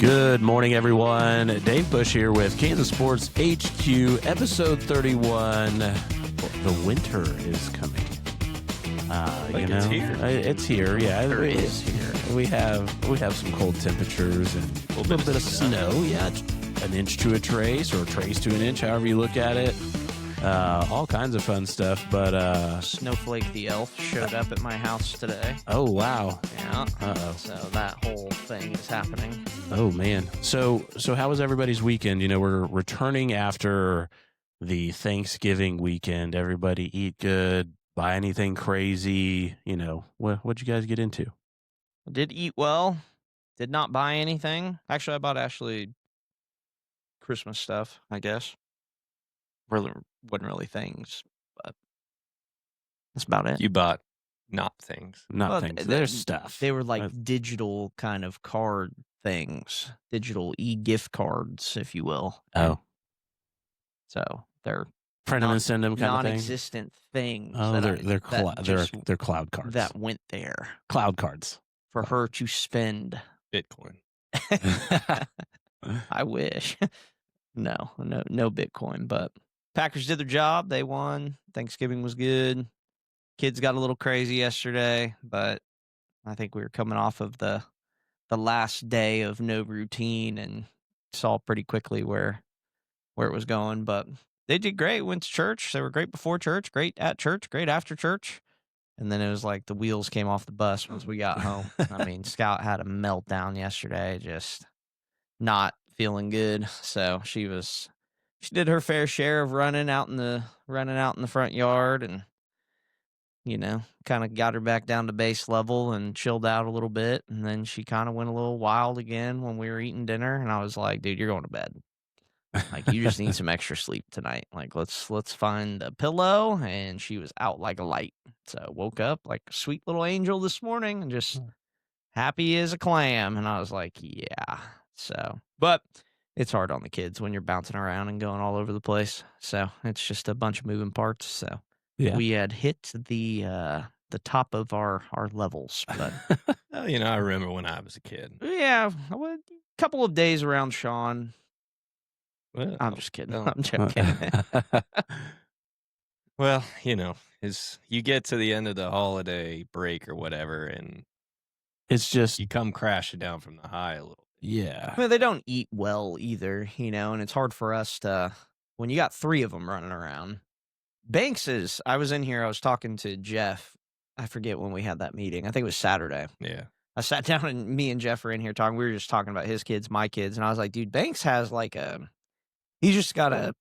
Good morning, everyone. Dave Bush here with Kansas Sports HQ, episode 31. The winter is coming. It's here. It's here. Yeah, It is here. We have some cold temperatures and a little bit of snow. Yeah, an inch to a trace or a trace to an inch, however you look at it. All kinds of fun stuff, but Snowflake the elf showed up at my house today. oh wow. Yeah. Uh-oh. So that whole thing is happening. Oh man. So how was everybody's weekend? You know, we're returning after the Thanksgiving weekend. Everybody eat good, buy anything crazy, you know. What'd you guys get into? I did eat well. Did not buy anything. Actually, I bought Ashley Christmas stuff, I guess. Really wasn't really things, but that's about it. You bought not things. Not Well, things. There's stuff. They were like digital kind of card things, digital e-gift cards, if you will. Oh. So they're Print them and send them kind of thing. non-existent things. Oh, that they're cloud cards. that went there Cloud cards. for her to spend. Bitcoin. I wish. No Bitcoin, but Packers did their job. They won. Thanksgiving was good. Kids got a little crazy yesterday, but I think we were coming off of the last day of no routine and saw pretty quickly where it was going. But they did great. Went to church. They were great before church, great at church, great after church. And then it was like the wheels came off the bus once we got home. I mean, Scout had a meltdown yesterday, just not feeling good. So she did her fair share of running out in the front yard, and you know, kind of got her back down to base level and chilled out a little bit. And then she kind of went a little wild again when we were eating dinner, and I was like, dude, you're going to bed. Like, you just need some extra sleep tonight. Like, let's find a pillow. And she was out like a light. So woke up like a sweet little angel this morning and just happy as a clam. And I was like, yeah. So, but it's hard on the kids when you're bouncing around and going all over the place. So it's just a bunch of moving parts. So Yeah. we had hit the top of our levels. But Well, you know, I remember when I was a kid. yeah, a couple of days around Sean. Well, I'm just kidding. no. I'm joking. Well, you know, you get to the end of the holiday break or whatever, and It's just, you come crashing down from the high a little. yeah. Well, they don't eat well either, you know, and it's hard for us to, when you got three of them running around. I was in here, I was talking to Jeff. I forget when we had that meeting. I think it was Saturday. Yeah. I sat down and me and Jeff were in here talking. We were just talking about his kids, my kids. And I was like, dude, Banks has he's just got a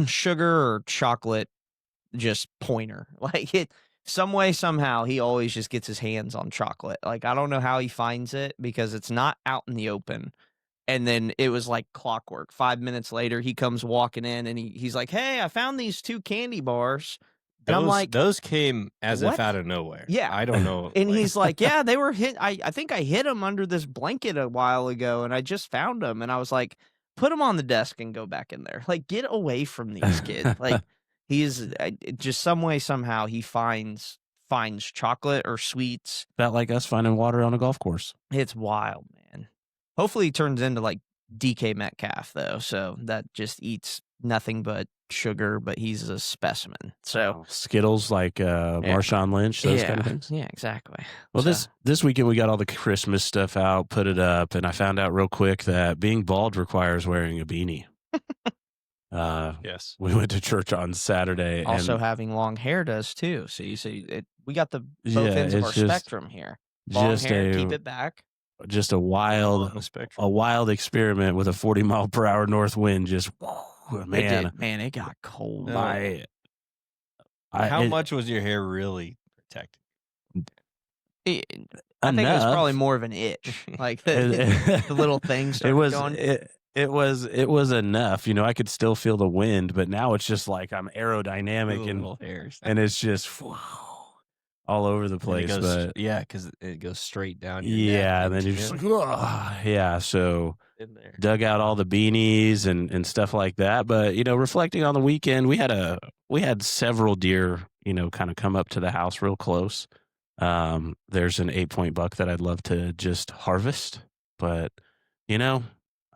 sugar or chocolate just pointer. Like some way, somehow, he always just gets his hands on chocolate. Like, I don't know how he finds it because it's not out in the open. And then it was like clockwork. 5 minutes later, he comes walking in and he's like, hey, I found these 2 candy bars. And I'm like, those came as what? if out of nowhere. Yeah. I don't know. and he's like, yeah, they were hit. I think I hid them under this blanket a while ago and I just found them. And I was like, put them on the desk and go back in there. Like, get away from these kids. Like, he's just some way, somehow he finds chocolate or sweets. Felt like us finding water on a golf course. It's wild, man. Hopefully he turns into like DK Metcalf though. So that just eats nothing but sugar, but he's a specimen. So Skittles like Marshawn Lynch, those kind of things. Yeah, exactly. Well, So- this weekend we got all the Christmas stuff out, put it up, and I found out real quick that being bald requires wearing a beanie. Yes. We went to church on Saturday. also and having long hair does too. So you see, we got the both ends of it's our just- spectrum here. Long just hair, a keep it back. just a On wild the spectrum. experiment with a 40-mile-per-hour north wind. Just man, It got cold. No. How much was your hair really protected? I think it was probably more of an itch, like the little things. It was going. it was enough. You know, I could still feel the wind, but now it's just like I'm aerodynamic Little hairs. and it's just all over the place. And it goes, But yeah, because it goes straight down. Your yeah, neck and then you're just into like, "Ugh." Yeah. So in there. dug out all the beanies and stuff like that. But you know, reflecting on the weekend, we had several deer, you know, kind of come up to the house real close. There's an 8-point buck that I'd love to just harvest, but you know,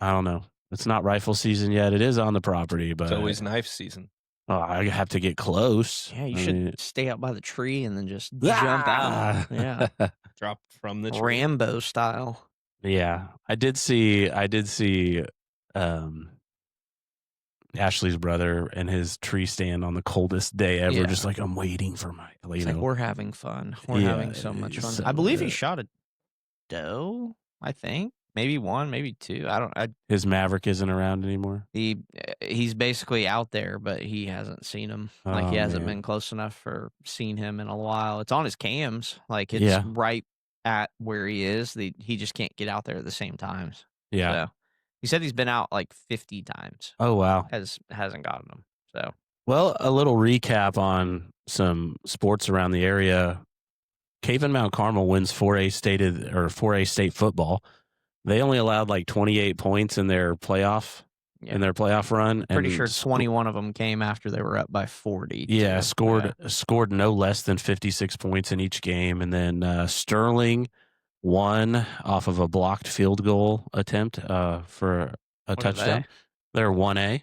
I don't know. It's not rifle season yet. It is on the property, It's but always knife season. I have to get close. Yeah, you I should mean, stay out by the tree and then just jump out. Yeah, Drop from the tree. Rambo style. Yeah, I did see Ashley's brother and his tree stand on the coldest day ever, Yeah. just like, I'm waiting for my, It's like we're having fun. We're Yeah, having so much fun. so, I believe he shot a doe. I think maybe one, maybe two. his Maverick isn't around anymore. He's basically out there, but he hasn't seen him. Like Oh, he hasn't man. been close enough for seeing him in a while. It's on his cams. Like it's Yeah. right at where he is. He just can't get out there at the same times. Yeah. So he said he's been out like 50 times. Oh, wow. Hasn't gotten him. So Well, a little recap on some sports around the area. Cave and Mount Carmel wins 4A state football. They only allowed like 28 points in their playoff run. Pretty and sure 21 of them came after they were up by 40. Yeah, too. scored no less than 56 points in each game, and then Sterling won off of a blocked field goal attempt for a What are touchdown. They're 1A,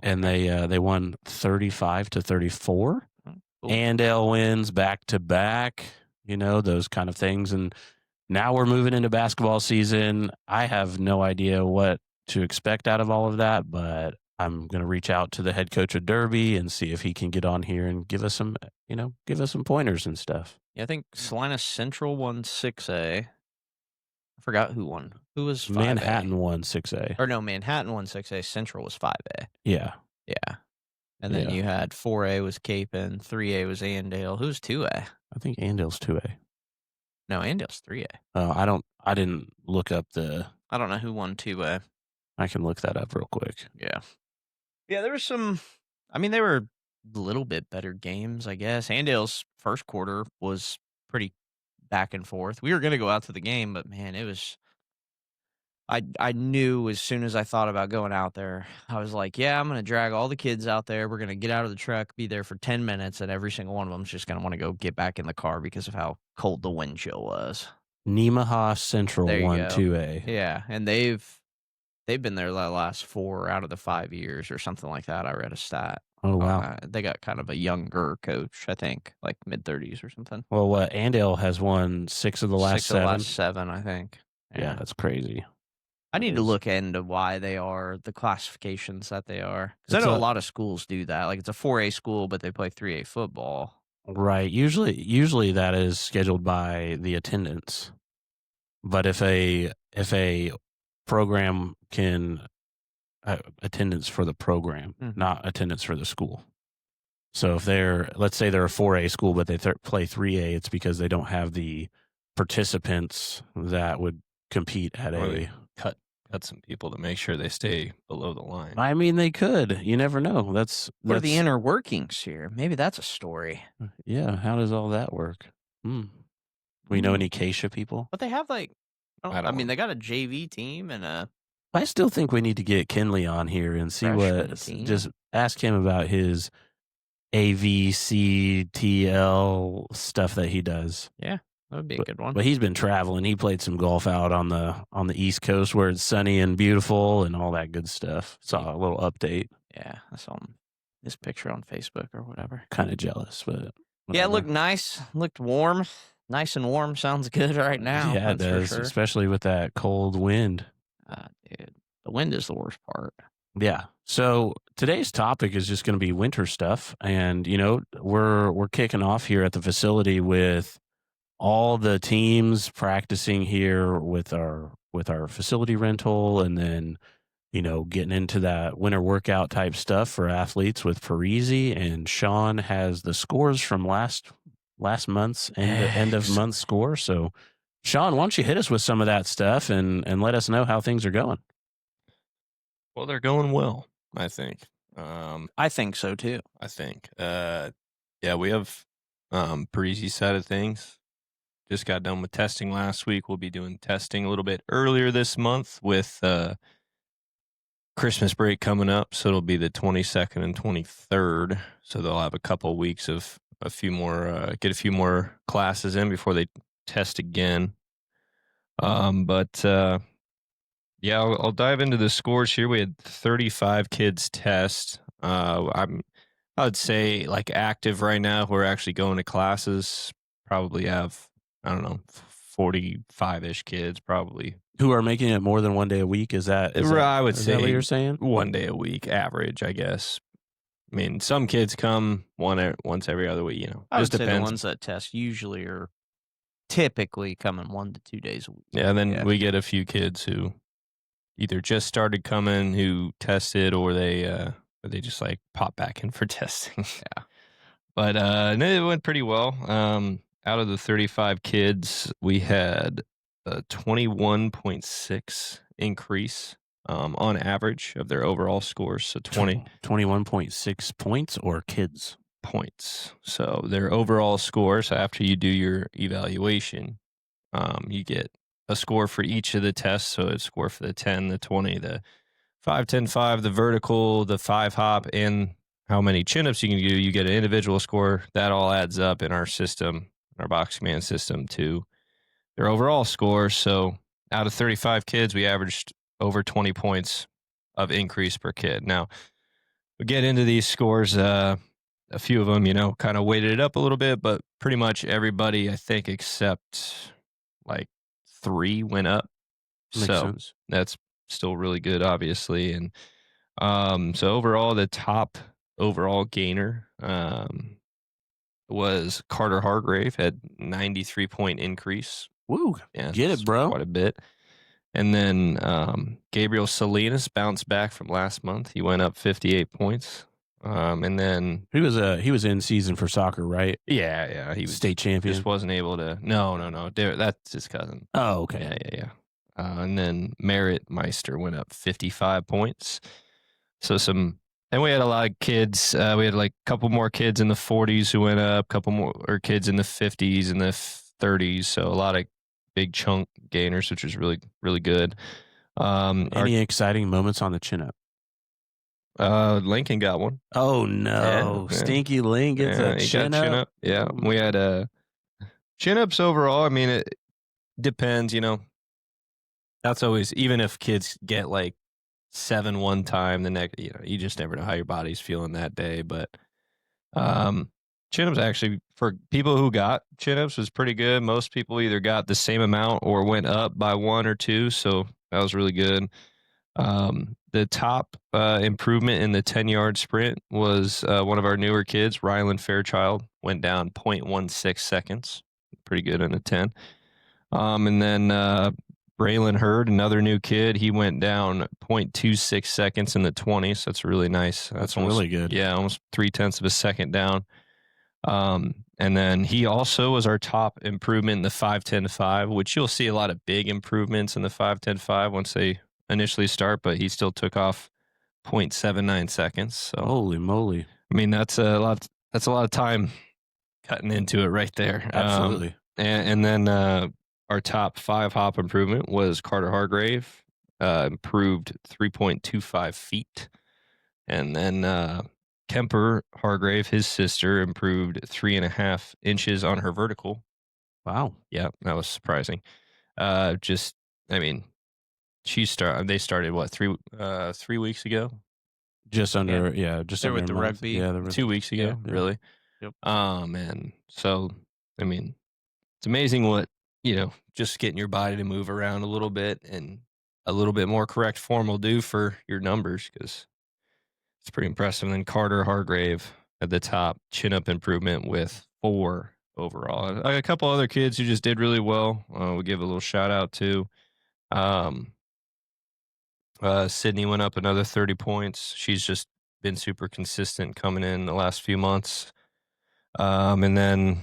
and they won 35-34. Oh, cool. Andale wins back to back. Those kind of things, and now we're moving into basketball season. I have no idea what to expect out of all of that, but I'm going to reach out to the head coach of Derby and see if he can get on here and give us some pointers and stuff. Yeah, I think Salinas Central won 6A. I forgot who won. Who was 5A? Manhattan won 6A. Or no, Manhattan won 6A. Central was 5A. Yeah. Yeah. And then you had 4A was Capon, 3A was Andale. Who's 2A? I think Andale's 2A. No, Andale's 3A. I didn't look up I don't know who won 2A. I can look that up real quick. Yeah. Yeah, there was they were a little bit better games, I guess. Andale's first quarter was pretty back and forth. We were going to go out to the game, but man, it was I knew as soon as I thought about going out there, I was like, yeah, I'm going to drag all the kids out there. We're going to get out of the truck, be there for 10 minutes, and every single one of them's just going to want to go get back in the car because of how cold the wind chill was. Nemaha Central won 2A. Yeah, and they've been there the last 4 out of the 5 years or something like that. I read a stat. Oh, wow. They got kind of a younger coach, I think, like mid-30s or something. Well, Andale has won 6 of the last 7. 6 of the last 7, I think. Yeah, that's crazy. I need to look into why they are the classifications that they are. Because I know a lot of schools do that. Like it's a 4A school, but they play 3A football. Right. Usually that is scheduled by the attendance. But if a program can attendance for the program, not attendance for the school. So if let's say they're a 4A school, but they play 3A, it's because they don't have the participants that would compete at a cut some people to make sure they stay below the line. I mean, they could. You never know. What are the inner workings here? Maybe that's a story. Yeah. How does all that work? We know any Keisha people? But they have they got a JV team and I still think we need to get Kinley on here and see just ask him about his AVCTL stuff that he does. Yeah. That would be a good one. But he's been traveling. He played some golf out on the East Coast where it's sunny and beautiful and all that good stuff. Saw a little update. Yeah, I saw this picture on Facebook or whatever. Kind of jealous, but whatever. Yeah, it looked nice. Looked warm. Nice and warm sounds good right now. Yeah, it does, especially with that cold wind. Dude, the wind is the worst part. Yeah. So today's topic is just going to be winter stuff, and we're kicking off here at the facility with all the teams practicing here with our facility rental, and then getting into that winter workout type stuff for athletes with Parisi. And Sean has the scores from last month's end of month score. So Sean, why don't you hit us with some of that stuff and let us know how things are going? Well, they're going well, I think. I think so too. I think. We have Parisi side of things. Just got done with testing last week. We'll be doing testing a little bit earlier this month with Christmas break coming up. So it'll be the 22nd and 23rd. So they'll have a couple of weeks of get a few more classes in before they test again. But Yeah, I'll dive into the scores here. We had 35 kids test. I'd say like active right now. We're actually going to classes. Probably have, I don't know, 45-ish kids probably. Who are making it more than one day a week? I would Is that what say you're saying? one day a week average, I guess. I mean, some kids come once every other week. I Just would say the depends. ones that test usually are typically coming 1 to 2 days a week. Yeah, and then Yeah. we get a few kids who either just started coming, who tested, or they just like pop back in for testing. Yeah. But no, it went pretty well. Out of the 35 kids, we had a 21.6 increase on average of their overall scores. So 21.6 points or kids? points. So their overall score. So after you do your evaluation, you get a score for each of the tests. So a score for the 10, the 20, the 5, 10, 5, the vertical, the 5 hop, and how many chin ups you can do. You get an individual score. That all adds up in our system, our Boxing Man system, to their overall score. So out of 35 kids, we averaged over 20 points of increase per kid. Now, we get into these scores. A few of them, kind of weighted it up a little bit, but pretty much everybody, I think, except like 3 went up. Makes So sense. that's still really good, obviously. And so overall, the top overall gainer was Carter Hargrave, had 93-point increase. Woo! Yeah, Get it's it, bro. quite a bit. And then Gabriel Salinas bounced back from last month. He went up 58 points. And then He was in season for soccer, right? yeah, he was State champion. just wasn't able to. No, that's his cousin. Oh, okay. Yeah. And then Merritt Meister went up 55 points. So and we had a lot of kids. We had like a couple more kids in the 40s who went up, a couple more or kids in the 50s and the 30s. So a lot of big chunk gainers, which was really, really good. Any exciting moments on the chin up? Lincoln got one. Oh no, Yeah. Stinky Link gets a he chin got up. Yeah, we had chin ups overall. I mean, it depends. That's always, even if kids get like 7 one time, the next, you just never know how your body's feeling that day. But chin ups actually for people who got chin ups was pretty good. Most people either got the same amount or went up by 1 or 2, so that was really good. The top improvement in the 10-yard sprint was one of our newer kids, Ryland Fairchild, went down 0.16 seconds. Pretty good in a 10. And then Braylon Hurd, another new kid, he went down 0.26 seconds in the 20. So that's really nice. That's almost, really good. Yeah, almost 0.3 of a second down. And then he also was our top improvement in the 5-10-5, which you'll see a lot of big improvements in the 5-10-5 once they initially start, but he still took off 0.79 seconds. So Holy moly. I mean, that's a lot of time cutting into it right there. Absolutely. And then our top 5 hop improvement was Carter Hargrave, improved 3.25 feet. And then Kemper Hargrave, his sister, improved 3.5 inches on her vertical. Wow. Yeah, that was surprising. I mean, they started what, 3 weeks ago? Just under, just They're under with a the month. rugby. Yeah, 2 weeks ago, yeah. really. Yep. And so, I mean, it's amazing what, just getting your body to move around a little bit and a little bit more correct form will do for your numbers, because it's pretty impressive. And then Carter Hargrave at the top, chin up improvement with 4 overall. A couple other kids who just did really well. We give a little shout out to. Sydney went up another 30 points. She's just been super consistent coming in the last few months. And then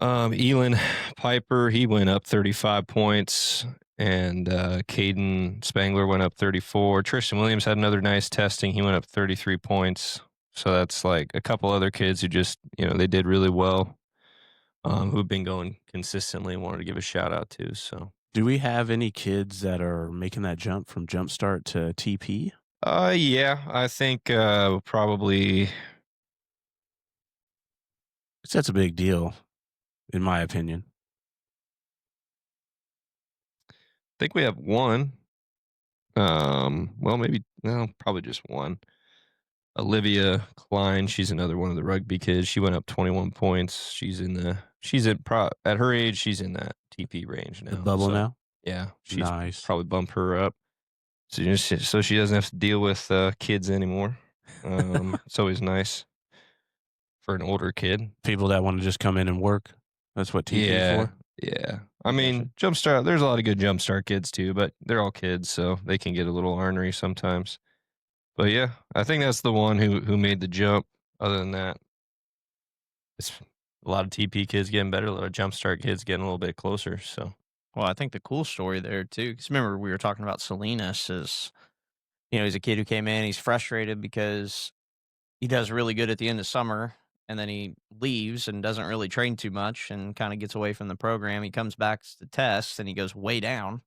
Elon Piper, he went up 35 points. And Caden Spangler went up 34. Tristan Williams had another nice testing. He went up 33 points. So that's like a couple other kids who just, they did really well, who've been going consistently. Wanted to give a shout out to. So, do we have any kids that are making that jump from Jumpstart to TP? Yeah, I think probably. That's a big deal, in my opinion. think we have one. Well, maybe no, probably just one. Olivia Klein, she's another one of the rugby kids. She went up 21 points. At her age, she's in that TP range now. The bubble so, now? Yeah, she's Nice. probably bump her up. So she doesn't have to deal with kids anymore. It's always nice for an older kid. People that want to just come in and work. That's what TP Yeah, for? yeah. I mean, Jumpstart, there's a lot of good Jumpstart kids too, but they're all kids, so they can get a little ornery sometimes. But yeah, I think that's the one who made the jump. Other than that, it's a lot of TP kids getting better, a lot of Jumpstart kids getting a little bit closer. So Well, I think the cool story there too, because remember we were talking about Salinas is, he's a kid who came in, he's frustrated because he does really good at the end of summer and then he leaves and doesn't really train too much and kind of gets away from the program. He comes back to test and he goes way down.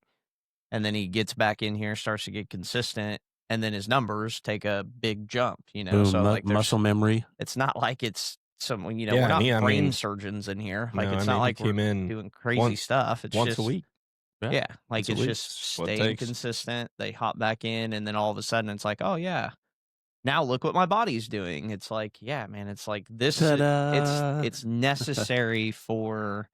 And then he gets back in here, starts to get consistent, and then his numbers take a big jump, Boom, So like muscle memory. it's not like it's some, Yeah, we're not I brain mean- surgeons in here. No, Like it's I not mean, he like we're came in doing crazy once- stuff. It's once just a week. Yeah, like Once a it's week just is what it staying takes. consistent. They hop back in, and then all of a sudden it's like, oh yeah, now look what my body's doing. It's like, yeah, man, it's like this. Ta-da! It's necessary for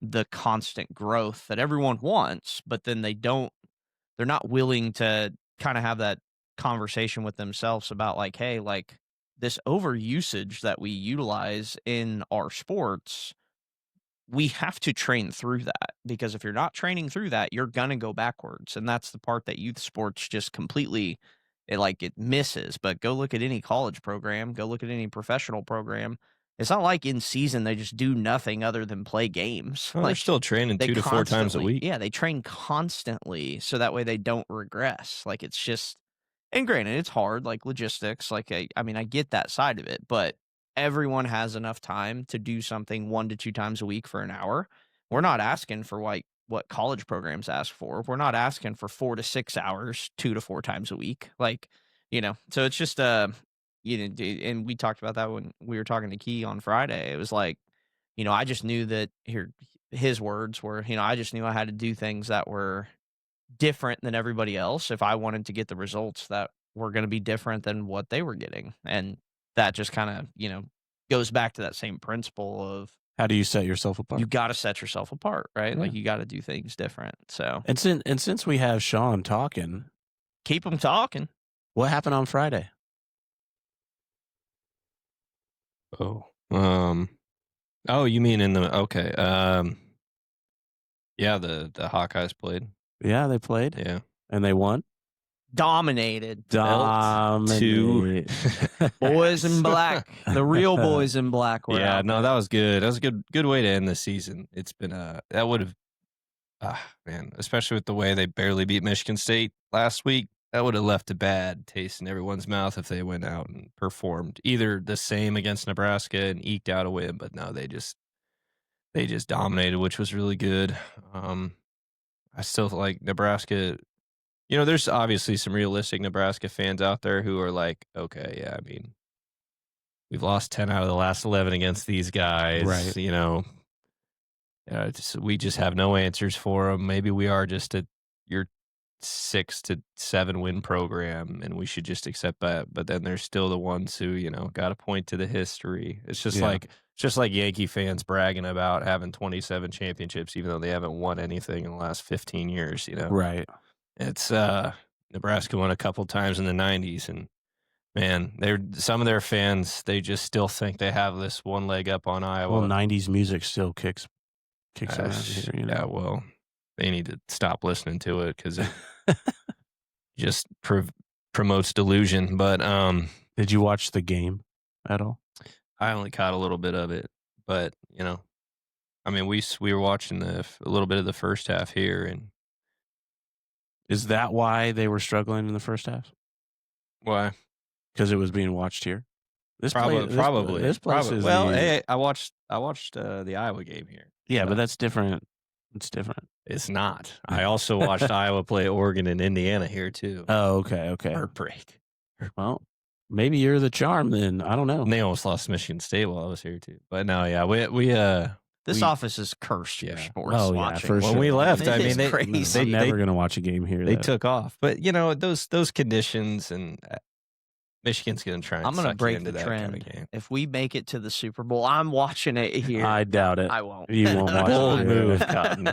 the constant growth that everyone wants, but then they're not willing to kind of have that conversation with themselves about like, hey, like this overusage that we utilize in our sports, we have to train through that, because if you're not training through that, you're going to go backwards. And that's the part that youth sports just completely it misses. But go look at any college program, go look at any professional program. It's not like in season they just do nothing other than play games. Well, they're Like still training they 2 to 4 times a constantly- week. Yeah, they train constantly so that way they don't regress. Like it's just, and granted, it's hard, like logistics. Like I mean, I get that side of it, but everyone has enough time to do something 1 to 2 times a week for an hour. We're not asking for like what college programs ask for. We're not asking for 4 to 6 hours, 2 to 4 times a week. Like, so it's just and we talked about that when we were talking to Key on Friday. It was like, I just knew that his words were, I just knew I had to do things that were different than everybody else if I wanted to get the results that were going to be different than what they were getting. And that just kind of, goes back to that same principle of How do you set yourself apart? you got to set yourself apart, right? Yeah. Like you got to do things different. So And since we have Sean talking, keep them talking. what happened on Friday? Oh, you mean okay. Yeah, the Hawkeyes played. Yeah, they played Yeah. and they won. Dominated. Dominated. Boys in black. The real boys in black were Yeah, out no, there. that was good. That was a good way to end the season. It's been that would have man, especially with the way they barely beat Michigan State last week, that would have left a bad taste in everyone's mouth if they went out and performed either the same against Nebraska and eked out a win, but no, they just dominated, which was really good. I still like Nebraska. There's obviously some realistic Nebraska fans out there who are like, okay, yeah, I mean, we've lost 10 out of the last 11 against these guys. Right. We just have no answers for them. Maybe we are just your 6 to 7 win program, and we should just accept that. But then there's still the ones who, got to point to the history. It's just like Yankee fans bragging about having 27 championships, even though they haven't won anything in the last 15 years. Right. It's Nebraska won a couple times in the 90s, and man, some of their fans, they just still think they have this one leg up on Iowa. Well, 90s music still kicks around here. Yeah, well, they need to stop listening to it because it just promotes delusion. But Did you watch the game at all? I only caught a little bit of it. But I mean, we were watching a little bit of the first half here, and Is that why they were struggling in the first half? why? Because it was being watched here. This Probably. This place is Well, the- hey, I watched the Iowa game here. yeah, but that's different. It's different. It's not. I also watched Iowa play Oregon and Indiana here too. Oh, okay. Heartbreak. Well, maybe you're the charm then. I don't know. And they almost lost to Michigan State while I was here too. But no, yeah, we This office is cursed for sports Oh, yeah, watching. for When sure. we left, It I is mean, crazy. I'm never going to watch a game here. they though. took off. But those conditions, and Michigan's going to try and I'm going to suck you break into the that trend. kind of game. If we make it to the Super Bowl, I'm watching it here. I doubt it. I won't. You won't watch Bold it. move, Cotton.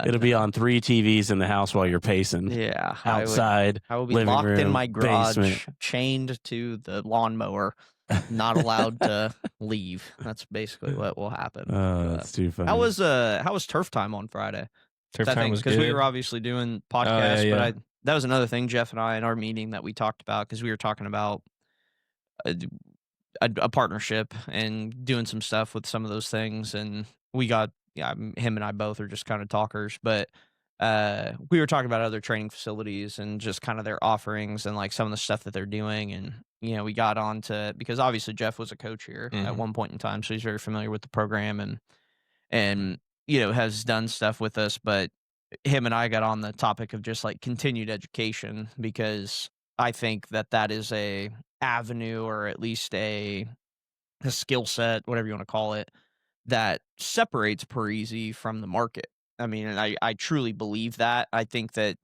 It'll be on 3 TVs in the house while you're pacing. Yeah, Outside, I will be living locked in room, my garage, basement. chained to the lawnmower, not allowed to leave. That's basically what will happen. Oh, that's too funny. How was turf time on Friday? Turf time was because good. we were obviously doing podcasts, yeah. but that was another thing Jeff and I in our meeting that we talked about because we were talking about a partnership and doing some stuff with some of those things, and we got him and I both are just kind of talkers, but we were talking about other training facilities and just kind of their offerings and like some of the stuff that they're doing, and we got on to because obviously Jeff was a coach here at one point in time, so he's very familiar with the program and has done stuff with us, but him and I got on the topic of just like continued education because I think that is a avenue or at least a skill set, whatever you want to call it, that separates Parisi from the market. I mean, and I truly believe that. I think that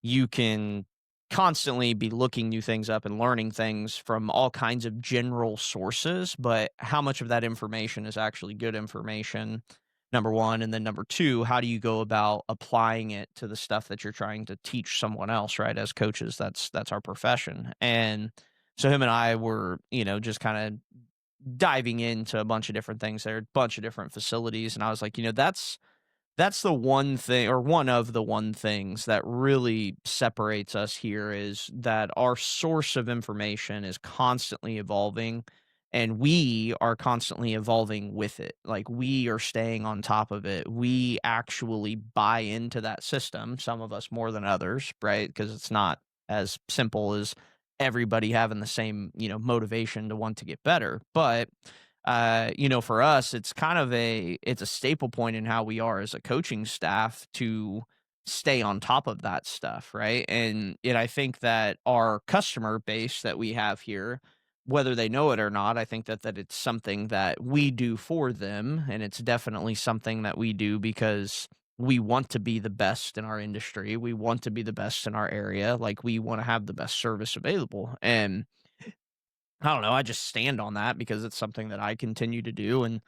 you can constantly be looking new things up and learning things from all kinds of general sources, but how much of that information is actually good information? Number one, and then number two, how do you go about applying it to the stuff that you're trying to teach someone else, right? As coaches, that's our profession. And so him and I were, just kind of diving into a bunch of different things there, a bunch of different facilities. And I was like, that's the one thing, or one of the one things that really separates us here is that our source of information is constantly evolving and we are constantly evolving with it. Like we are staying on top of it. We actually buy into that system, some of us more than others, right? Because it's not as simple as everybody having the same, motivation to want to get better. But for us, it's kind of it's a staple point in how we are as a coaching staff to stay on top of that stuff, right? And I think that our customer base that we have here, whether they know it or not, I think that it's something that we do for them, and it's definitely something that we do because we want to be the best in our industry. We want to be the best in our area. Like we want to have the best service available. And I don't know, I just stand on that because it's something that I continue to do. And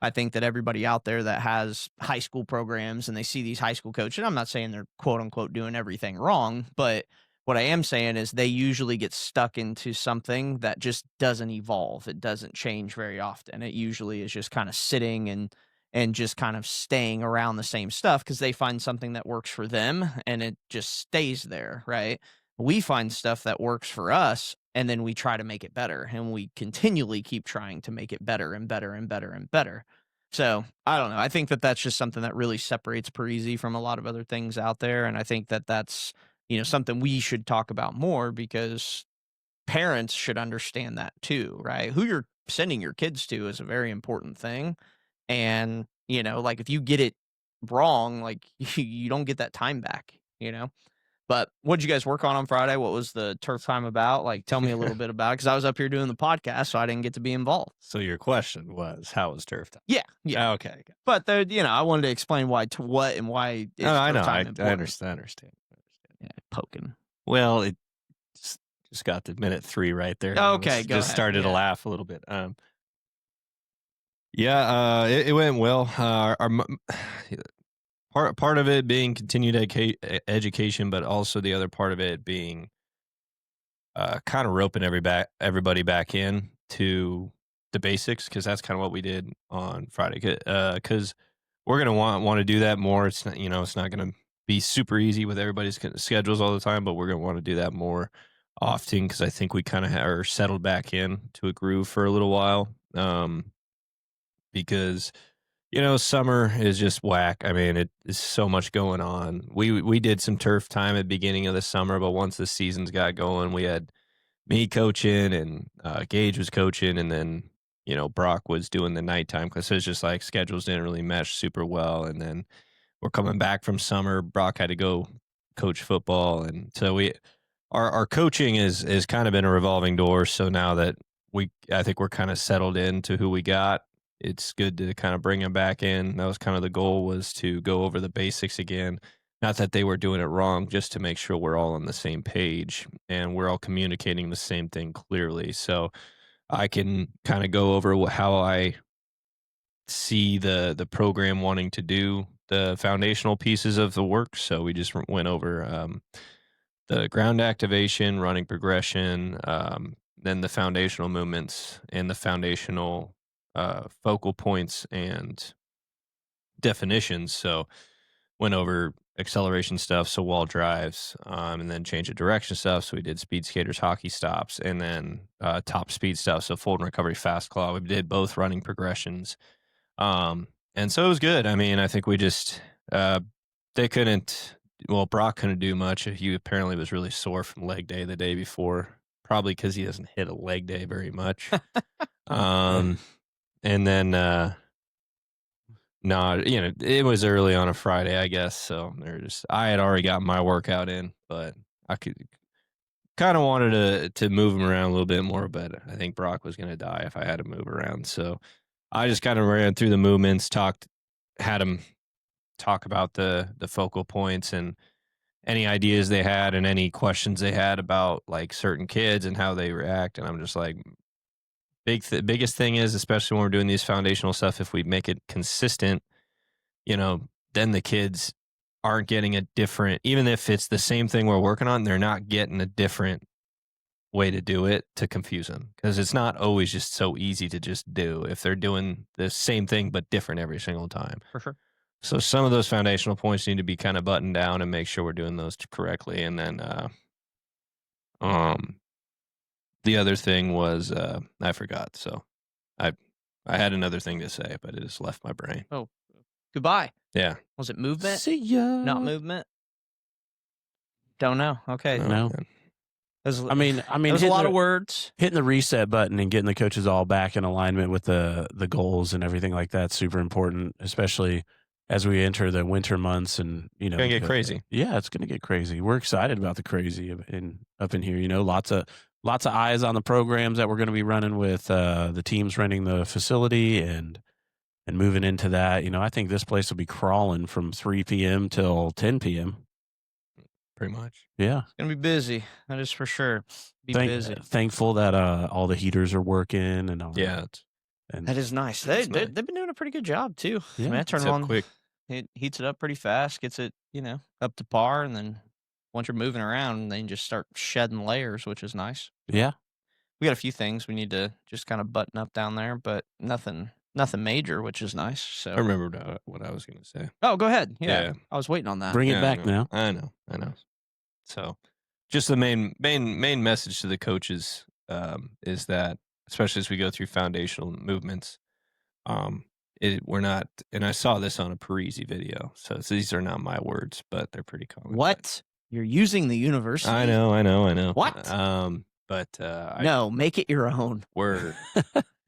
I think that everybody out there that has high school programs and they see these high school coaches, and I'm not saying they're quote unquote doing everything wrong, but what I am saying is they usually get stuck into something that just doesn't evolve. It doesn't change very often. It usually is just kind of sitting and just kind of staying around the same stuff because they find something that works for them and it just stays there, right? We find stuff that works for us and then we try to make it better and we continually keep trying to make it better and better and better and better. So I don't know. I think that that's just something that really separates Parisi from a lot of other things out there. And I think that that's, something we should talk about more because parents should understand that too, right? Who you're sending your kids to is a very important thing. And, like if you get it wrong, like you don't get that time back, But what'd you guys work on Friday? What was the turf time about? Like, tell me a little bit about it because I was up here doing the podcast, so I didn't get to be involved. So your question was, how was turf time? Yeah. Oh, okay. But I wanted to explain why to what and why. I know. I important. understand. Yeah, poking. Well, it just got to minute 3 right there. Okay, go just ahead. started to laugh a little bit. It went well. Part of it being continued education, but also the other part of it being kind of roping everybody back in to the basics because that's kind of what we did on Friday. Because we're gonna want to do that more. It's not it's not gonna be super easy with everybody's schedules all the time, but we're gonna want to do that more often because I think we kind of are settled back in to a groove for a little while. Because summer is just whack. I mean, it is so much going on. We did some turf time at the beginning of the summer, but once the seasons got going, we had me coaching and Gage was coaching, and then Brock was doing the nighttime because it's just like schedules didn't really mesh super well. And then we're coming back from summer. Brock had to go coach football, and so our coaching is kind of been a revolving door. So now that I think we're kind of settled into who we got. it's good to kind of bring them back in. That was kind of the goal, was to go over the basics again. Not that they were doing it wrong, just to make sure we're all on the same page and we're all communicating the same thing clearly. So I can kind of go over how I see the program wanting to do the foundational pieces of the work. So we just went over the ground activation, running progression, then the foundational movements and the foundational focal points and definitions. So went over acceleration stuff, so wall drives, and then change of direction stuff. So we did speed skaters, hockey stops, and then top speed stuff. So fold and recovery, fast claw. We did both running progressions, and so it was good. I mean, I think we just they couldn't. Well, Brock couldn't do much. He apparently was really sore from leg day the day before, probably because he doesn't hit a leg day very much. And then no, it was early on a Friday, I guess. So I had already got my workout in, but I could kind of wanted to move him around a little bit more, but I think Brock was going to die if I had to move around. So I just kind of ran through the movements, had him talk about the focal points and any ideas they had and any questions they had about like certain kids and how they react. And I'm just like, biggest thing is, especially when we're doing these foundational stuff, if we make it consistent, then the kids aren't getting a different, even if it's the same thing we're working on, they're not getting a different way to do it to confuse them, because it's not always just so easy to just do if they're doing the same thing but different every single time. For sure. So some of those foundational points need to be kind of buttoned down and make sure we're doing those correctly. And then the other thing was I forgot. So I had another thing to say, but it just left my brain. Oh, goodbye. Yeah. Was it movement? See ya. Not movement? Don't know. Okay. No. man. I mean, There's a lot of words. hitting the reset button and getting the coaches all back in alignment with the goals and everything like that's super important, especially as we enter the winter months. And It's gonna get crazy. Yeah, it's gonna get crazy. We're excited about the crazy up in here. Lots of eyes on the programs that we're going to be running with the teams renting the facility and moving into that. I think this place will be crawling from 3 p.m. till 10 p.m. Pretty much. Yeah. It's going to be busy. That is for sure. Busy. Thankful that all the heaters are working and all Yeah. And That is nice. They've been doing a pretty good job too. Yeah. I mean, I turn It's it up on quick. It heats it up pretty fast, gets it, up to par, and then once you're moving around, then you just start shedding layers, which is nice. yeah. We got a few things we need to just kind of button up down there, but nothing major, which is nice. So I remembered what I was gonna say. Oh, go ahead. Yeah. Yeah. I was waiting on that. Bring it Yeah, back now. I know. So, just the main message to the coaches is that, especially as we go through foundational movements, we're not. And I saw this on a Parisi video, so these are not my words, but they're pretty common. What? You're using the university? I know. What? But No, make it your own. we're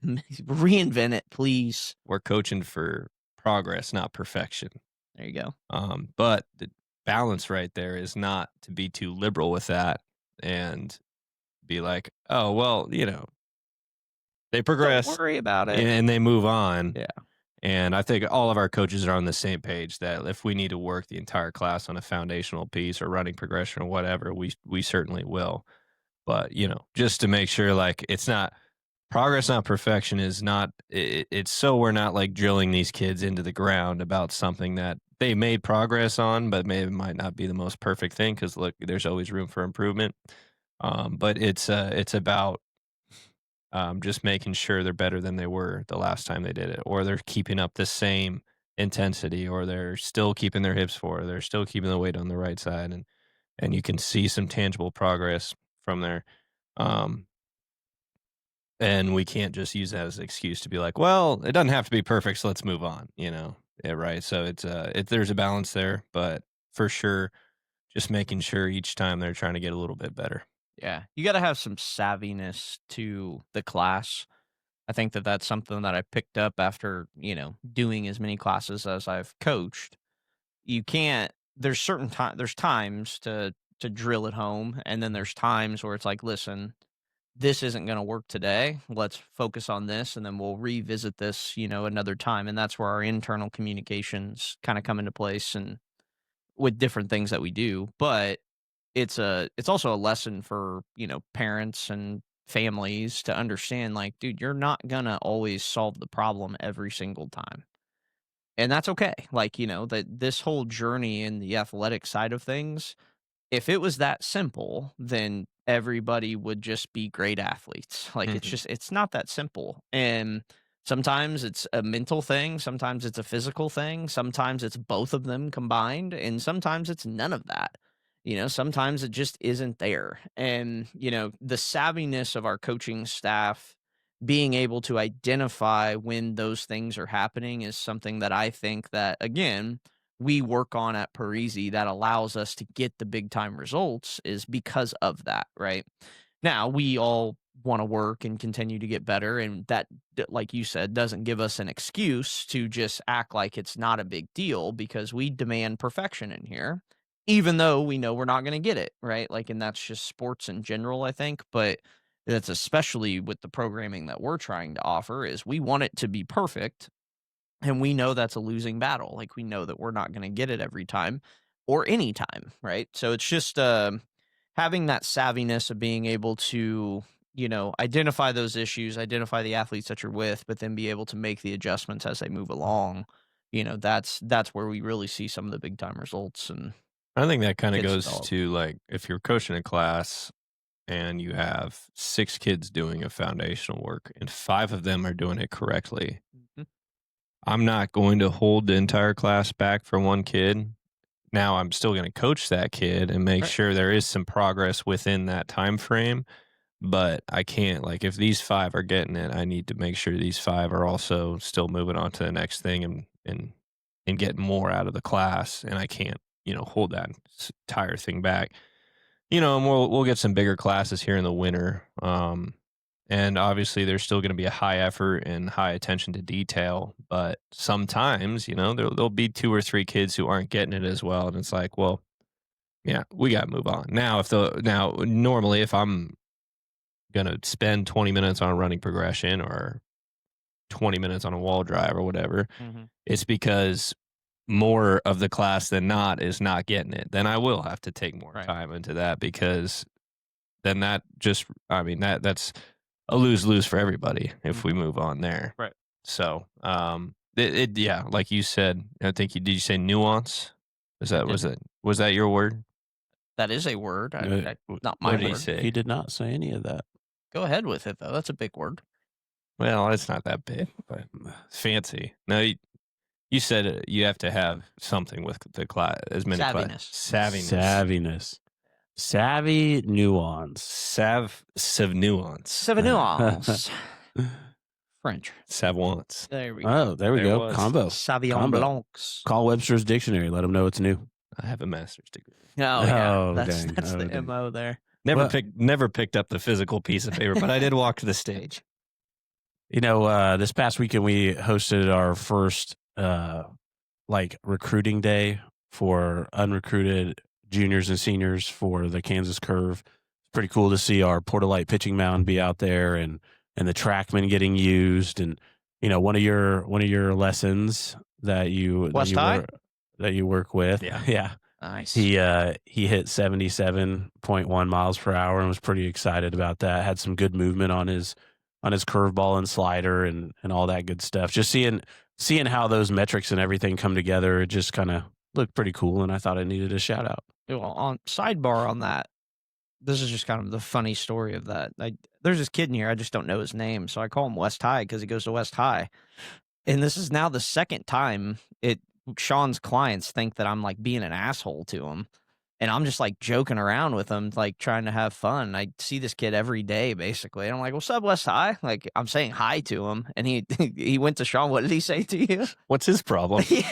Reinvent it, please. we're coaching for progress, not perfection. There you go. But the balance right there is not to be too liberal with that and be like, oh, well, they progress Don't worry about it. and they move on. Yeah. And I think all of our coaches are on the same page that if we need to work the entire class on a foundational piece or running progression or whatever, we certainly will. But, just to make sure, like, it's not progress, not perfection is not, it's so we're not like drilling these kids into the ground about something that they made progress on, but might not be the most perfect thing. Cause look, there's always room for improvement. But it's about, just making sure they're better than they were the last time they did it, or they're keeping up the same intensity, or they're still keeping their hips forward, they're still keeping the weight on the right side. And you can see some tangible progress from there. And we can't just use that as an excuse to be like, well, it doesn't have to be perfect, so let's move on, Yeah, right. So there's a balance there, but for sure, just making sure each time they're trying to get a little bit better. Yeah. You got to have some savviness to the class. I think that that's something that I picked up after, doing as many classes as I've coached. You can't, there's times to drill at home, and then there's times where it's like, listen, this isn't going to work today. Let's focus on this, and then we'll revisit this, another time. And that's where our internal communications kind of come into place, and with different things that we do. But it's also a lesson for, parents and families to understand, like, dude, you're not gonna always solve the problem every single time. And that's okay. Like, that this whole journey in the athletic side of things, if it was that simple, then everybody would just be great athletes. Like, Mhm. it's not that simple. And sometimes it's a mental thing, sometimes it's a physical thing, sometimes it's both of them combined, and sometimes it's none of that. Sometimes it just isn't there. And, the savviness of our coaching staff being able to identify when those things are happening is something that I think that, again, we work on at Parisi that allows us to get the big time results is because of that, right? Now, we all want to work and continue to get better, and that, like you said, doesn't give us an excuse to just act like it's not a big deal, because we demand perfection in here, even though we know we're not going to get it, right? Like, and that's just sports in general, I think, but that's especially with the programming that we're trying to offer is we want it to be perfect, and we know that's a losing battle. Like, we know that we're not going to get it every time or any time, right? So it's just having that savviness of being able to, identify those issues, identify the athletes that you're with, but then be able to make the adjustments as they move along. That's where we really see some of the big time results and I think that kind of kids goes develop. to, like, if you're coaching a class and you have 6 kids doing a foundational work and 5 of them are doing it correctly, Mhm. I'm not going to hold the entire class back for one kid. Now I'm still going to coach that kid and make Right. sure there is some progress within that time frame, but I can't, like, if these 5 are getting it, I need to make sure these 5 are also still moving on to the next thing and getting more out of the class, and I can't, hold that entire thing back. And we'll get some bigger classes here in the winter. And obviously there's still going to be a high effort and high attention to detail, but sometimes, there'll be 2 or 3 kids who aren't getting it as well, and it's like, well, yeah, we got to move on. Now normally if I'm going to spend 20 minutes on a running progression or 20 minutes on a wall drive or whatever, Mhm. it's because more of the class than not is not getting it. Then I will have to take more Right. time into that, because then that just, I mean, that's a lose-lose for everybody if we Mhm. move on there. Right. So, yeah, like you said, I think did you say nuance? I did. Was that your word? That is a word. Not What my did he word. say? He did not say any of that. Go ahead with it though. That's a big word. Well, it's not that big, but it's fancy. No, you said you have to have something with the class, as many Savviness. savviness, Savvy nuance. sav nuance, Sauvignon. French. savants. There we go. Oh, there we There go. was. Combo. Sauvignon Combo. Blancs. Call Webster's dictionary. Let them know it's new. I have a master's degree. Oh yeah, Oh, that's dang. that's Oh, the dang. MO there. Never Well- picked up the physical piece of paper, but I did walk to the stage. This past weekend we hosted our first recruiting day for unrecruited juniors and seniors for the Kansas Curve. It's pretty cool to see our Portalite pitching mound be out there and the TrackMan getting used. And one of your lessons that you West High? that you work with, Yeah. yeah. Nice. He hit 77.1 miles per hour and was pretty excited about that. Had some good movement on his curveball and slider and all that good stuff. Just seeing how those metrics and everything come together, it just kind of looked pretty cool, and I thought I needed a shout out. Well, on sidebar on that, this is just kind of the funny story of that. There's this kid in here, I just don't know his name, so I call him West High because he goes to West High. And this is now the second time Sean's clients think that I'm like being an asshole to him. And I'm just like joking around with him, like trying to have fun. I see this kid every day, basically. And I'm like, "What's up, West High?" Like, I'm saying hi to him, and he went to Sean. What did he say to you? What's his problem? Yeah,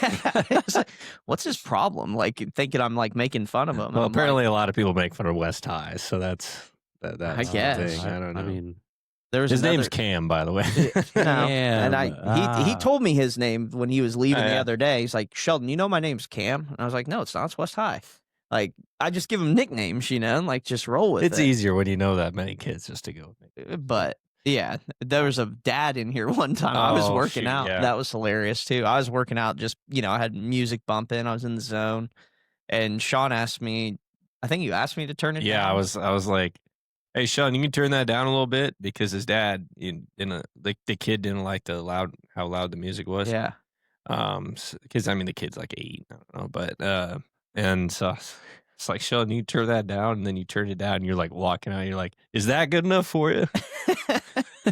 it's like, what's his problem? Like thinking I'm like making fun of him. And Well, I'm apparently like, a lot of people make fun of West High, so that's I the guess. thing. I don't know. I mean, there's His name's another- Cam, by the way. No, and he told me his name when he was leaving Oh, the yeah. other day. He's like, "Sheldon, you know my name's Cam," and I was like, "No, it's not. It's West High." Like, I just give them nicknames, and like just roll with It's it. easier when you know that many kids just to go with it. But yeah, there was a dad in here one time. I was working out. Yeah. That was hilarious too. I was working out, just I had music bumping. I was in the zone, and Sean asked me. I think you asked me to turn it down. I was like, "Hey, Sean, you can turn that down a little bit," because his dad, the kid didn't like how loud the music was. Yeah. Because the kid's like 8, I don't know, but and so it's like, Sean, you turn that down, and then you turn it down, and you're like walking out, and you're like, "Is that good enough for you?"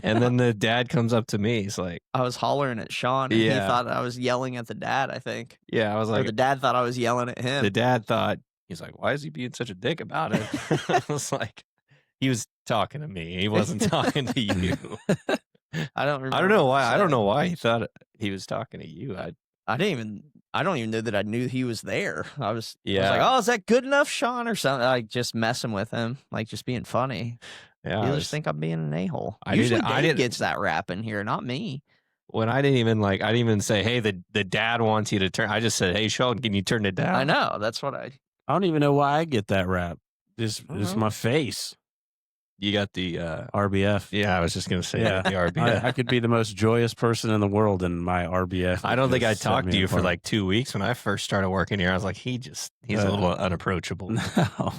And then the dad comes up to me, he's like, I was hollering at Sean, and he thought I was yelling at the dad. I think. Yeah, I was Or like, the dad thought I was yelling at him. the dad thought, he's like, "Why is he being such a dick about it?" I was like, he was talking to me. He wasn't talking to you. I don't remember. I don't know why. I don't know why he thought he was talking to you. I don't even know that I knew he was there. I was like, Yeah. "Oh, is that good enough, Sean?" or something. Like just messing with him, like just being funny. Yeah, You just think I'm being an a-hole. I Usually didn't- I Dave didn't- gets that rap in here, not me. when I didn't even say, "Hey, the dad wants you to turn." I just said, "Hey, Sean, can you turn it down?" I know. That's what I don't even know why I get that rap. It's Mhm. my face. You got the RBF. yeah. I was just gonna say Yeah. the RBF. I could be the most joyous person in the world, and my RBF. I don't think I just set talked me to you for apart. like 2 weeks when I first started working here. I was like, he's a little unapproachable. No.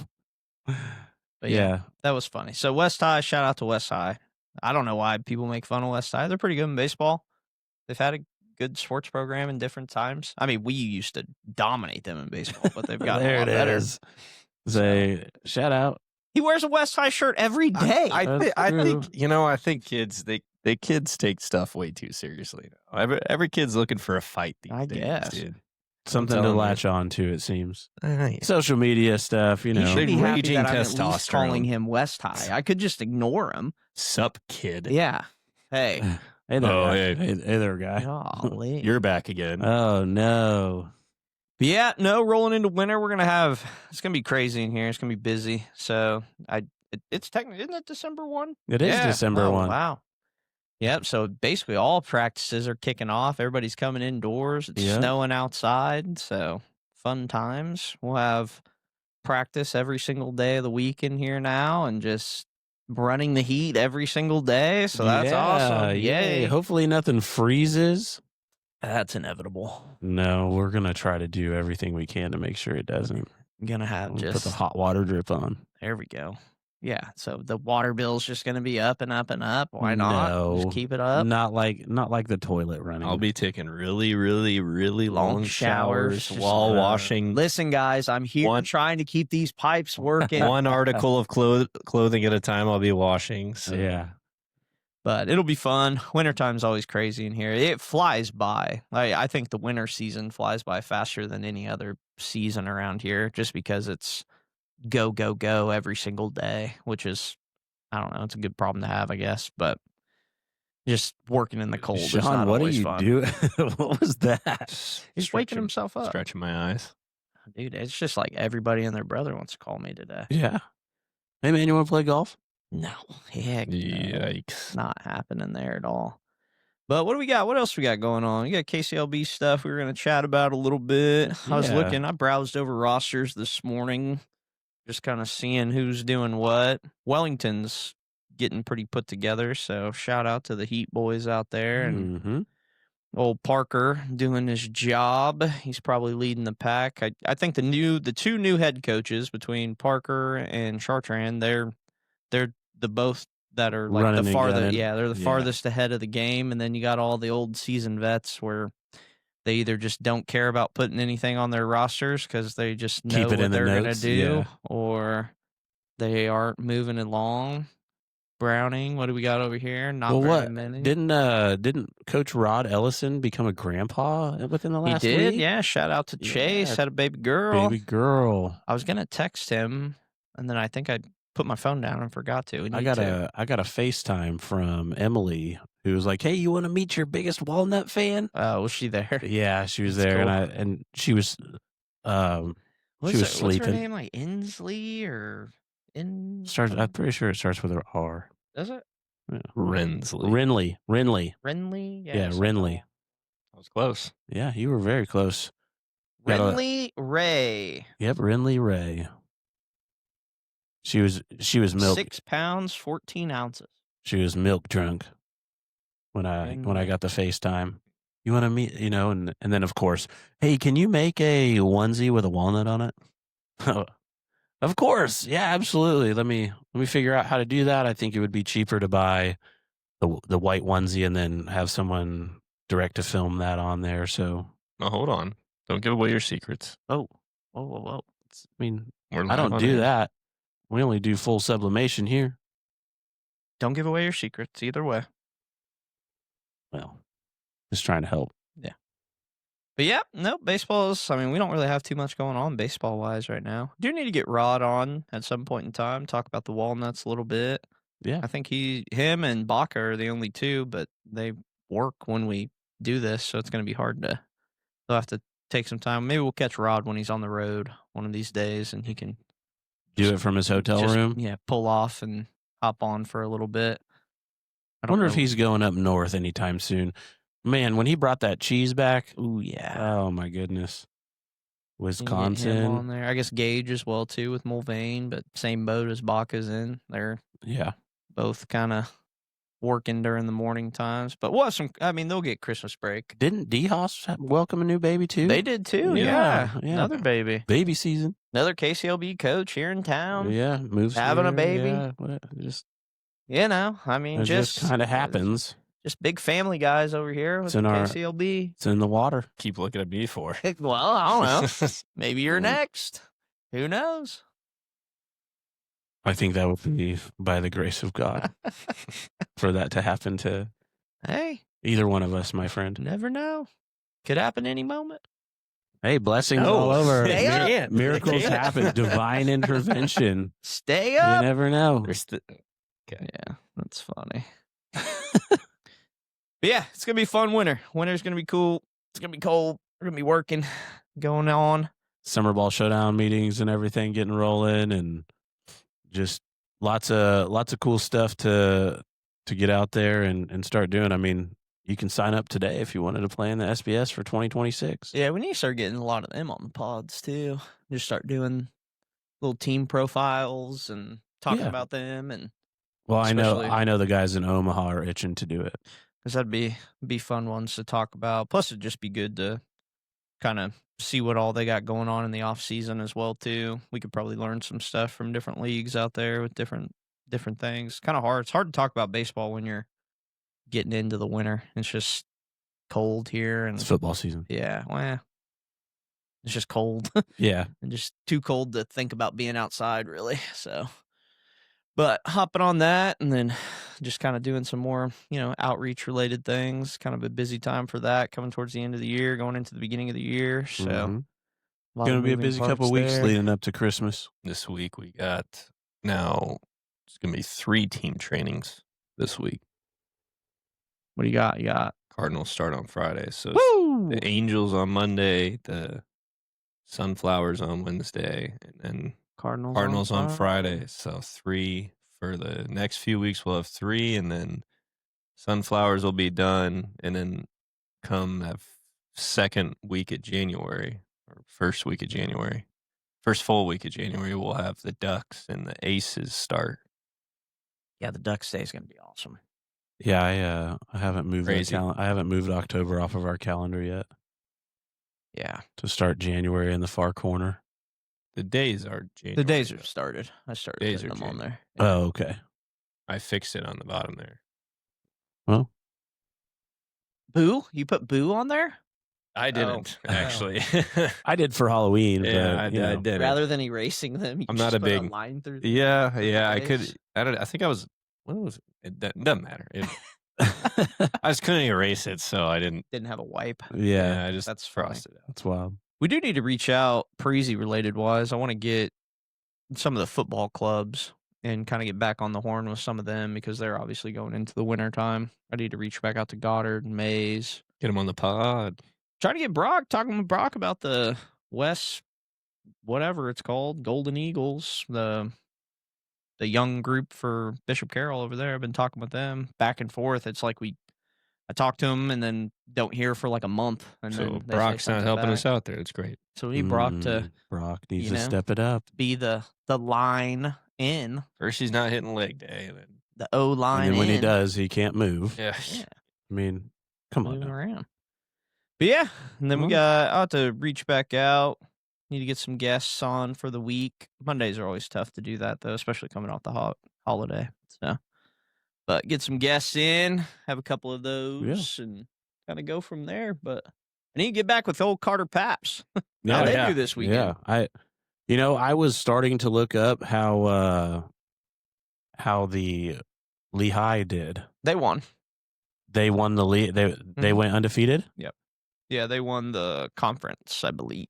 But yeah, that was funny. So West High, shout out to West High. I don't know why people make fun of West High. They're pretty good in baseball. They've had a good sports program in different times. I mean, we used to dominate them in baseball, but they've gotten there a lot it better. is. Say shout out. He wears a West High shirt every day. I That's think kids kids take stuff way too seriously now. Every kid's looking for a fight these I days, guess. dude. Something to telling you. latch on to, it seems. Yeah. Social media stuff, He should be happy raging that I'm at least testosterone. calling him West High. I could just ignore him. Sup, kid? Yeah. Hey. Hey there, Oh, guy. hey. Hey there, guy. Golly. You're back again. Oh no. But yeah, no, rolling into winter, we're it's gonna be crazy in here. It's gonna be busy. So it's technically, isn't it December 1? It is Yeah. December Oh, 1. Wow. Yep. So basically, all practices are kicking off. Everybody's coming indoors. It's Yep. snowing outside. So fun times. We'll have practice every single day of the week in here now, and just running the heat every single day. So that's awesome. Yay. Hopefully nothing freezes. That's inevitable. No, we're gonna try to do everything we can to make sure it doesn't. I'm gonna have We'll just put the hot water drip on. there we go. Yeah. So the water bill's just gonna be up and up and up. Why not? No. Just keep it up. Not like the toilet running. I'll be taking really, really, really long Long showers, showers just, while washing Listen, guys, I'm here One- trying to keep these pipes working. one article of clothing at a time. I'll be washing. So. Yeah. But it'll be fun. Wintertime's always crazy in here. It flies by. I think the winter season flies by faster than any other season around here, just because it's go, go, go every single day, which is, I don't know, it's a good problem to have, I guess. But just working in the cold is Sean, not what are always you fun. doing? What was that? He's waking himself up. Stretching my eyes. Dude, it's just like everybody and their brother wants to call me today. Yeah. Hey man, you want to play golf? No, heck no. Yikes. Not happening there at all. But what do we got? What else we got going on? We got KCLB stuff we were going to chat about a little bit. Yeah. I browsed over rosters this morning, just kind of seeing who's doing what. Wellington's getting pretty put together, so shout out to the Heat boys out there. And Mm-hmm. old Parker doing his job. He's probably leading the pack. I think the two new head coaches between Parker and Chartrand, they're the both that are like Running the and farthest. gunning. Yeah, they're the Yeah. farthest ahead of the game. And then you got all the old seasoned vets where they either just don't care about putting anything on their rosters because they just know Keep it what in the they're gonna notes, do, yeah. or they aren't moving along. Browning, what do we got over here? Not Well, very what many. didn't Coach Rod Ellison become a grandpa within the He last did, week? yeah. Shout out to Chase. Yeah. Had a baby girl. Baby girl. I was gonna text him, and then I think I put my phone down and forgot to. I got a FaceTime from Emily who was like, "Hey, you want to meet your biggest walnut fan?" Was she there? Yeah, she was That's there, cool. and she was What's was her sleeping. name? Like Inslee or I'm pretty sure it starts with an R. Does it? Rensley. Renly. Renly? Yeah, something Renly. like That was close. Yeah, you were very close. Got a- Rinley Ray. Yep, Rinley Ray. She was milk 6 pounds, 14 ounces. she was milk drunk when I got the FaceTime. You want to meet, and then of course, hey, can you make a onesie with a walnut on it? Of course, yeah, absolutely. Let me figure out how to do that. I think it would be cheaper to buy the white onesie and then have someone direct to film that on there. So, Now, hold on. Don't give away your secrets. whoa. I mean, We're I live don't on do air. that. We only do full sublimation here. Don't give away your secrets either way. Well, just trying to help. But yeah, no, baseball is, we don't really have too much going on baseball wise right now. Do need to get Rod on at some point in time, talk about the walnuts a little bit. Yeah. I think him and Baca are the only two, but they work when we do this, so it's going to be hard to, they'll have to take some time. Maybe we'll catch Rod when he's on the road one of these days and he can Do it from his hotel room. Yeah, pull off and hop on for a little bit. I wonder if he's going up north anytime soon. Man, when he brought that cheese back, Ooh, yeah. oh my goodness. You can get him Wisconsin. on there. I guess Gage as well too with Mulvane, but same boat as Baca's in. They're Yeah. both kind of working during the morning times. But we'll have some. They'll get Christmas break. Didn't DeHaas welcome a new baby too? They did too. Yeah, Yeah, yeah. another baby, Baby season. another KCLB coach here in town. Yeah, moves having a here, baby. Yeah, just It just kind of happens. Just big family guys over here with It's in our- KCLB. It's in the water. Keep looking at me for. Well, I don't know. Maybe you're next. Who knows? I think that would be by the grace of God for that to happen to Hey, either one of us, my friend. never know. Could happen any moment. Hey, blessings No, all over. stay up. Miracles Stay up. happen. Divine intervention. Stay You up. never know. Yeah, that's funny. But yeah, it's gonna be a fun winter. Winter's gonna be cool. It's gonna be cold. We're gonna be working, going on. Summer ball showdown meetings and everything getting rolling, and just lots of cool stuff to get out there and start doing. I mean, you can sign up today if you wanted to play in the SBS for 2026. Yeah, we need to start getting a lot of them on the pods too. Just start doing little team profiles and talking Yeah. about them, and Well, Especially- I know the guys in Omaha are itching to do it. because that'd be fun ones to talk about. Plus, it'd just be good to kind of see what all they got going on in the off season as well too. We could probably learn some stuff from different leagues out there with different things. Kind of hard. It's hard to talk about baseball when you're getting into the winter. It's just cold here, and It's football season. yeah, well, it's just cold Yeah. and just too cold to think about being outside really. So, but hopping on that and then just kind of doing some more, outreach related things. Kind of a busy time for that coming towards the end of the year, going into the beginning of the year. So, Mhm. lot Going of to be a moving busy couple parts weeks there. leading up to Christmas. This week we got now. It's gonna be 3 team trainings this week. What do you got? You got Cardinals start on Friday, so it's woo. the Angels on Monday, the Sunflowers on Wednesday, and then Cardinals on Friday. So 3 for the next few weeks. We'll have 3, and then Sunflowers will be done, and then come that second week of January or first week of January, first full week of January, we'll have the Ducks and the Aces start. Yeah, the Ducks Day is going to be awesome. Yeah, I haven't moved Crazy. I haven't moved October off of our calendar yet Yeah, to start January in the far corner. The days are January. the days are though. started. I started Days putting are them on there. Oh, okay. I fixed it on the bottom there. Well, Boo? You put Boo on there? I didn't Oh. actually. I did for Halloween, Yeah, but I you know. didn't. Rather than erasing them, you I'm just not a put big- line through. Yeah, I Nice. could. I think I was. What was it? It doesn't matter. I just couldn't erase it, so I didn't. Didn't have a wipe. yeah, I just That's funny. crossed it out. that's wild. We do need to reach out Parisi related wise. I want to get some of the football clubs and kind of get back on the horn with some of them because they're obviously going into the winter time. I need to reach back out to Goddard and Mays. Get him on the pod. Trying to get talking with Brock about the West, whatever it's called, Golden Eagles, the young group for Bishop Carroll over there. I've been talking with them back and forth. It's like I talk to him and then don't hear for like a month. And So then they say Brock's not something helping back. us out there. It's great. So we need Brock to Brock needs you to know, step it up. be the line in, First, he's not hitting leg day. And then, the O line And then when he in. does, he can't move. yeah. I mean, come on Moving now. around. But yeah, and then I'll have to reach back out. Need to get some guests on for the week. Mondays are always tough to do that though, especially coming off the holiday. So, but get some guests in, have a couple of those, and kind of go from there. But I need to get back with old Carter Paps. How they do this weekend? Yeah, I was starting to look up how the Lehigh did. They won. They won the league. They went undefeated. Yep. Yeah, they won the conference, I believe.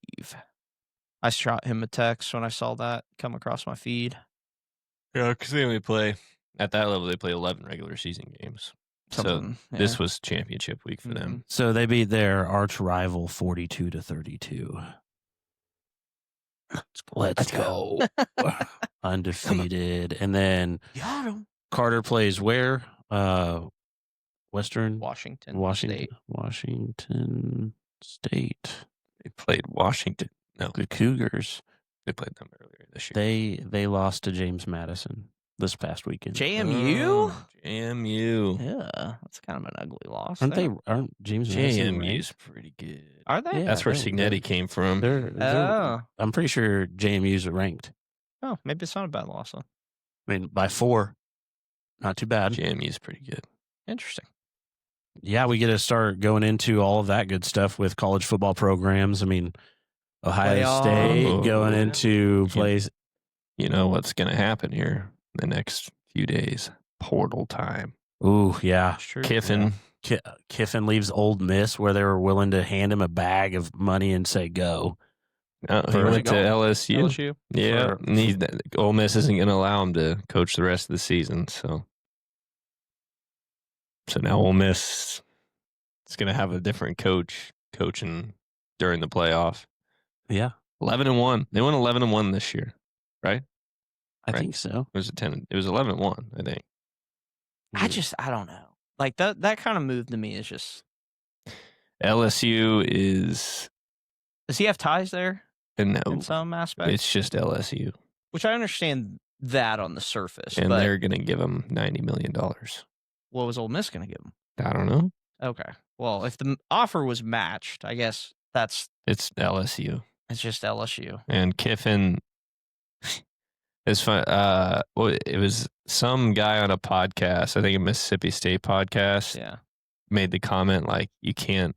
I shot him a text when I saw that come across my feed. Yeah, because they only play at that level. They play 11 regular season games. Something, So this was championship week for them. So they beat their arch rival 42-32. Let's go. Undefeated. And then Carter plays where? Western Washington State. They played Washington. No, The Cougars. they played them earlier this year. They lost to James Madison this past weekend. JMU? JMU. Yeah, that's kind of an ugly loss. Aren't James Madison JMU's pretty good. Are they? Yeah, That's where they're- Signetti came from. They're I'm pretty sure JMU's ranked. Oh, maybe it's not a bad loss. Huh? I mean, by 4. Not too bad. JMU's pretty good. Interesting. Yeah, we get to start going into all of that good stuff with college football programs. I mean, Ohio Playoff. State going into plays. You know what's going to happen here the next few days? Portal time. Ooh, yeah. True. Kiffin. Kiffin leaves Old Miss where they were willing to hand him a bag of money and say go. He For- went to LSU. LSU. Yeah, For- Ole Miss isn't going to allow him to coach the rest of the season. So now Ole Miss is going to have a different coach coaching during the playoff. Yeah, 11-1. They went 11-1 this year, right? I Right. think so. It was 10. It was 11-1, I think. I don't know. Like that kind of move to me is just. LSU is Does he have ties there no. in some aspects? It's just LSU, Which I understand that on the surface, and but they're going to give him $90 million. what was Ole Miss going to give him? I don't know. Okay. Well, if the offer was matched, I guess It's LSU. it's just LSU. And Kiffin is fun. It was some guy on a podcast, I think a Mississippi State podcast, Yeah. made the comment like, you can't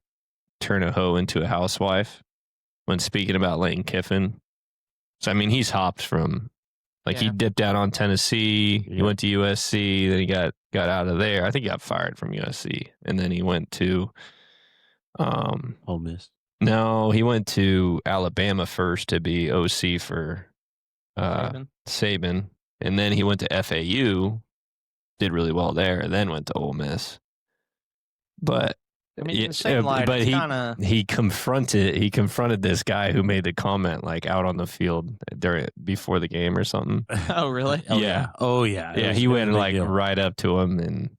turn a hoe into a housewife when speaking about Lane Kiffin. So, I mean, he's hopped from, like, he Yeah. dipped out on Tennessee, he Yeah. went to USC, then he got out of there. I think he got fired from USC. And then he went to, Ole Miss. no, he went to Alabama first to be OC for Saban. Saban, and then he went to FAU, did really well there, and then went to Ole Miss. But I mean, in the same light, but it's he kinda- he confronted this guy who made the comment like out on the field before the game or something. Oh, really? Yeah. Oh yeah. Yeah, he went like right up to him, and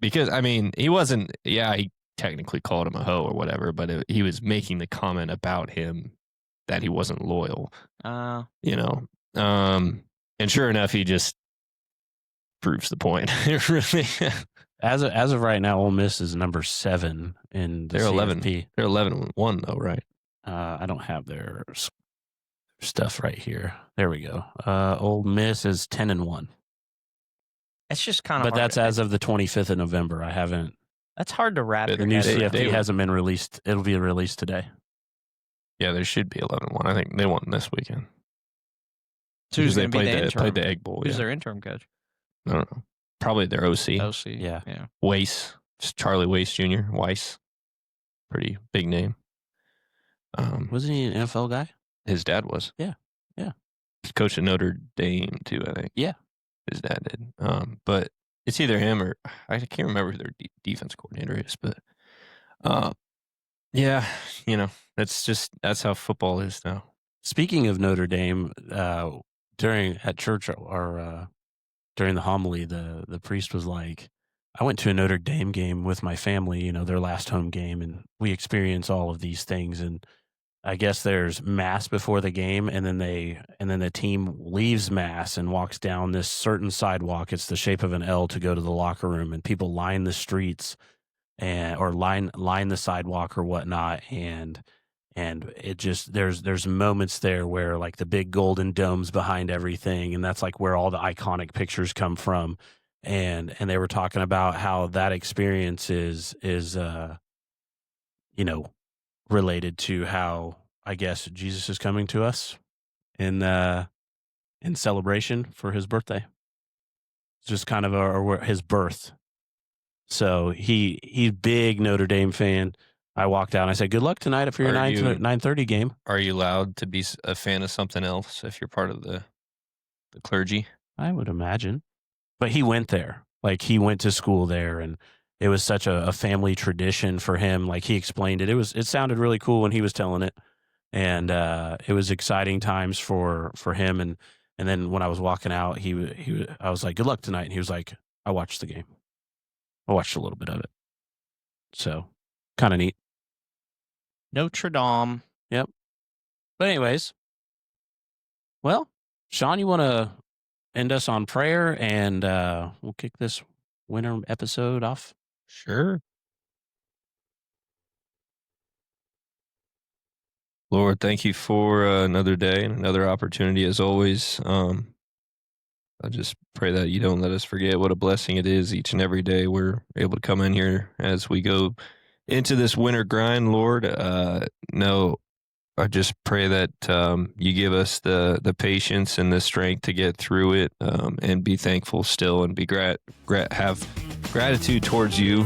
because I mean he wasn't. Yeah, he technically called him a hoe or whatever, but he was making the comment about him that he wasn't loyal. You know, and sure enough, he just proves the point. It really, As of right now, Ole Miss is number 7 in the they're 11. CFP. They're 11-1 though, right? I don't have their stuff right here. There we go. Ole Miss is 10-1, It's just kind of. but that's as of the 25th of November. I haven't. That's hard to wrap The your The new head around. CFP hasn't been released. It'll be released today. Yeah, there should be 11-1. I think they won this weekend. So who's Because they going to be the played interim? the Egg Bowl. Who's Yeah. their interim coach? I don't know. Probably their OC. OC. Yeah. Yeah. Weiss. Just Charlie Weiss Jr. Weiss. Pretty big name. Wasn't he an NFL guy? His dad was. Yeah. He's coach at Notre Dame too, I think. Yeah. His dad did. But it's either him or I can't remember who their defense coordinator is, but yeah, you know, that's how football is now. Speaking of Notre Dame, at church or during the homily, the priest was like, I went to a Notre Dame game with my family, their last home game, and we experience all of these things. And I guess there's mass before the game, and then the team leaves mass and walks down this certain sidewalk. It's the shape of an L to go to the locker room, and people line the streets or line the sidewalk or whatnot. And it just there's moments there where like the big golden domes behind everything, and that's like where all the iconic pictures come from. And they were talking about how that experience is you know related to how I guess Jesus is coming to us in celebration for his birthday. It's just kind of or his birth. So he's big Notre Dame fan. I walked out and I said, "Good luck tonight for your 9:30 game." Are you allowed to be a fan of something else if you're part of the clergy? I would imagine. But he went there. Like he went to school there, and it was such a family tradition for him. Like he explained it. It sounded really cool when he was telling it. And it was exciting times for him. And then when I was walking out, I was like, "Good luck tonight." And he was like, "I watched the game. I watched a little bit of it." So kind of neat. Notre Dame. Yep. But anyways, well, Sean, you want to end us on prayer, and we'll kick this winter episode off? Sure. Lord, thank you for another day and another opportunity as always. I just pray that you don't let us forget what a blessing it is each and every day we're able to come in here as we go into this winter grind, Lord. No, I just pray that you give us the patience and the strength to get through it, and be thankful still, and be have gratitude towards you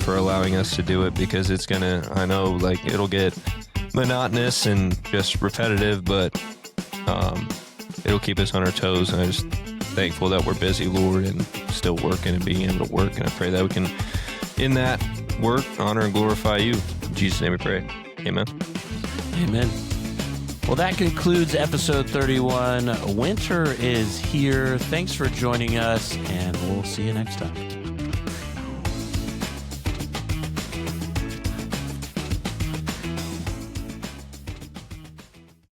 for allowing us to do it, because it's gonna, I know, like it'll get monotonous and just repetitive, but it'll keep us on our toes. And I'm just thankful that we're busy, Lord, and still working and being able to work. And I pray that we can, in that work, honor and glorify you. In Jesus' name we pray. Amen. Amen. Well, that concludes episode 31. Winter is here. Thanks for joining us, and we'll see you next time.